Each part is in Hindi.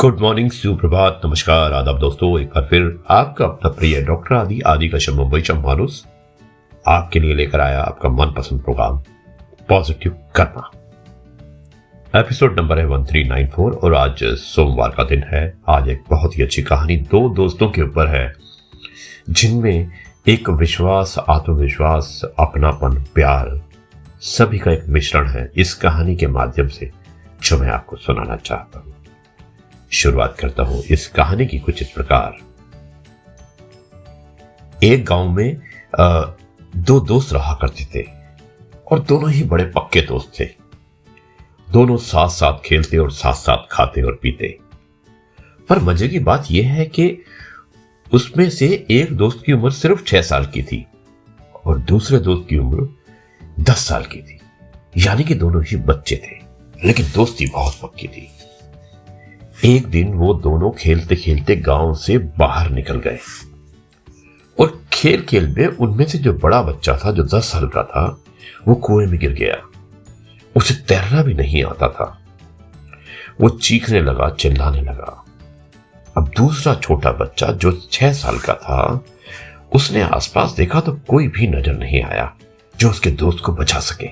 गुड मॉर्निंग, सुप्रभात, नमस्कार, आदाब दोस्तों। एक बार फिर आपका अपना प्रिय डॉक्टर आदि का मुंबईचा माणूस आपके लिए लेकर आया आपका मनपसंद program positive karma. Episode number है 1394 और आज सोमवार का दिन है। आज एक बहुत ही अच्छी कहानी दो दोस्तों के ऊपर है जिनमें एक विश्वास, आत्मविश्वास, अपनापन, प्यार सभी का एक मिश्रण है। इस कहानी के माध्यम से जो मैं आपको सुनाना चाहता हूं, शुरुआत करता हूं इस कहानी की कुछ इस प्रकार। एक गांव में दो दोस्त रहा करते थे और दोनों ही बड़े पक्के दोस्त थे। दोनों साथ साथ खेलते और साथ साथ खाते और पीते। पर मजे की बात यह है कि उसमें से एक दोस्त की उम्र सिर्फ 6 साल की थी और दूसरे दोस्त की उम्र 10 साल की थी। यानी कि दोनों ही बच्चे थे, लेकिन दोस्ती बहुत पक्की थी। एक दिन वो दोनों खेलते खेलते गांव से बाहर निकल गए और खेल खेल में उनमें से जो बड़ा बच्चा था, जो 10 साल का था, वो कुएं में गिर गया। उसे तैरना भी नहीं आता था। वो चीखने लगा, चिल्लाने लगा। अब दूसरा छोटा बच्चा जो 6 साल का था, उसने आसपास देखा तो कोई भी नजर नहीं आया जो उसके दोस्त को बचा सके।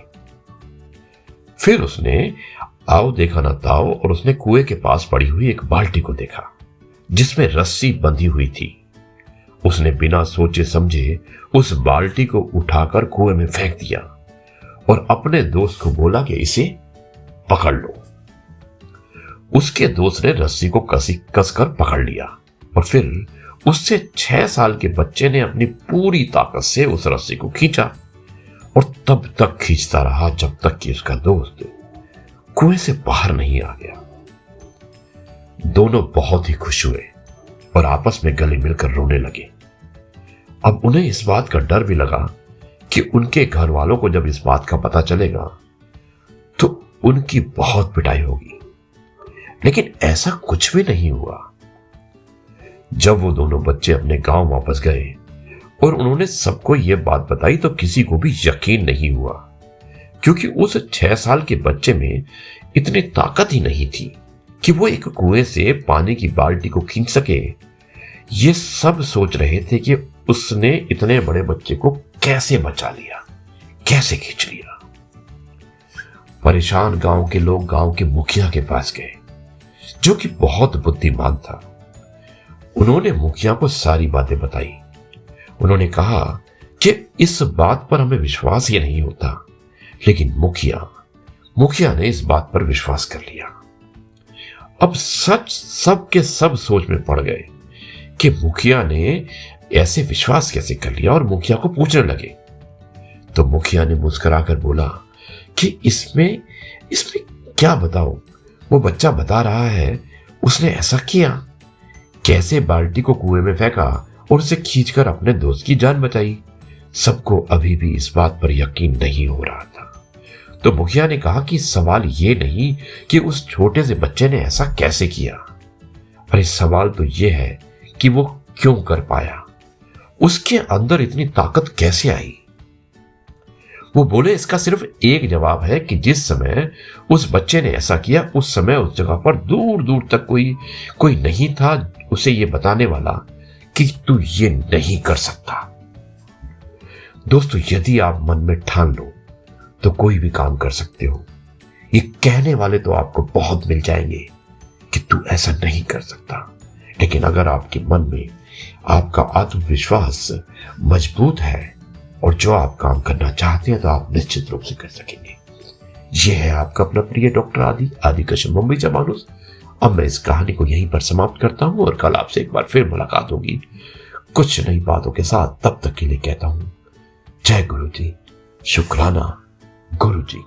फिर उसने आओ देखा ना ताओ और उसने कुएं के पास पड़ी हुई एक बाल्टी को देखा जिसमें रस्सी बंधी हुई थी। उसने बिना सोचे समझे उस बाल्टी को उठाकर कुएं में फेंक दिया और अपने दोस्त को बोला कि इसे पकड़ लो। उसके दोस्त ने रस्सी को कसकर पकड़ लिया और फिर उससे 6 साल के बच्चे ने अपनी पूरी ताकत से उस रस्सी को खींचा और तब तक खींचता रहा जब तक कि उसका दोस्त कुएं से बाहर नहीं आ गया। दोनों बहुत ही खुश हुए और आपस में गले मिलकर रोने लगे। अब उन्हें इस बात का डर भी लगा कि उनके घर वालों को जब इस बात का पता चलेगा तो उनकी बहुत पिटाई होगी, लेकिन ऐसा कुछ भी नहीं हुआ। जब वो दोनों बच्चे अपने गांव वापस गए और उन्होंने सबको यह बात बताई तो किसी को भी यकीन नहीं हुआ, क्योंकि उस 6 साल के बच्चे में इतनी ताकत ही नहीं थी कि वो एक कुएं से पानी की बाल्टी को खींच सके। ये सब सोच रहे थे कि उसने इतने बड़े बच्चे को कैसे बचा लिया, कैसे खींच लिया। परेशान गांव के लोग गांव के मुखिया के पास गए, जो कि बहुत बुद्धिमान था। उन्होंने मुखिया को सारी बातें बताई। उन्होंने कहा कि इस बात पर हमें विश्वास ही नहीं होता, लेकिन मुखिया ने इस बात पर विश्वास कर लिया। अब सच सब के सब सोच में पड़ गए कि मुखिया ने ऐसे विश्वास कैसे कर लिया और मुखिया को पूछने लगे। तो मुखिया ने मुस्कुराकर बोला कि इसमें क्या बताओ, वो बच्चा बता रहा है उसने ऐसा किया, कैसे बाल्टी को कुएं में फेंका और उसे खींचकर अपने दोस्त की जान बचाई। सबको अभी भी इस बात पर यकीन नहीं हो रहा था। तो मुखिया ने कहा कि सवाल ये नहीं कि उस छोटे से बच्चे ने ऐसा कैसे किया, अरे सवाल तो ये है कि वो क्यों कर पाया, उसके अंदर इतनी ताकत कैसे आई। वो बोले इसका सिर्फ एक जवाब है कि जिस समय उस बच्चे ने ऐसा किया उस समय उस जगह पर दूर दूर तक कोई नहीं था उसे ये बताने वाला कि तू ये नहीं कर सकता। दोस्तों, यदि आप मन में ठान लो तो कोई भी काम कर सकते हो। ये कहने वाले तो आपको बहुत मिल जाएंगे कि तू ऐसा नहीं कर सकता, लेकिन अगर आपके मन में आपका आत्मविश्वास मजबूत है और जो आप काम करना चाहते हैं तो आप निश्चित रूप से कर सकेंगे। यह है आपका अपना प्रिय डॉक्टर आदि का मुंबईचा माणूस। अब मैं इस कहानी को यहीं पर समाप्त करता हूं और कल आपसे एक बार फिर मुलाकात होगी कुछ नई बातों के साथ। तब तक के लिए कहता हूं जय गुरु जी, शुक्राना गुरु जी।